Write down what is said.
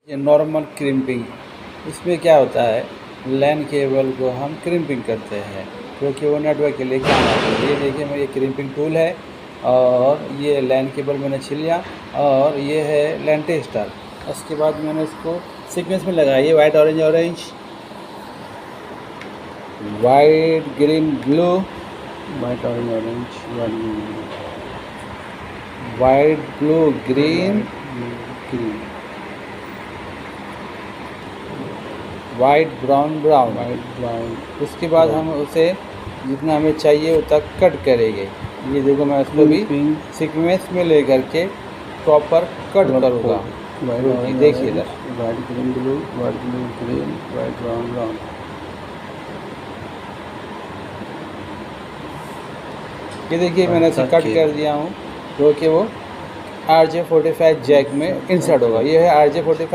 ये normal crimping, इसमें क्या होता है, लैन केबल को हम क्रिम्पिंग करते हैं क्योंकि वो नेटवर्क के लिए काम आता है। ये देखिए मेरा ये क्रिम्पिंग टूल है और ये लैन केबल मैंने छील लिया और ये है लैन टेस्टर। उसके बाद मैंने इसको सीक्वेंस में लगाई, white orange orange, white green blue, white orange orange, white blue green, green, white brown brown. White brown. उसके बाद हम उसे जितना हमें चाहिए उतना कट करेंगे। ये देखो मैं उसको भी सीक्वेंस में लेकर के प्रॉपर कट करूँगा। देखिए इधर white green blue, white blue green, white brown brown. ये देखिए मैंने इसे कट कर दिया हूँ जो कि वो RJ45 जैक में इंसर्ट होगा। ये है RJ45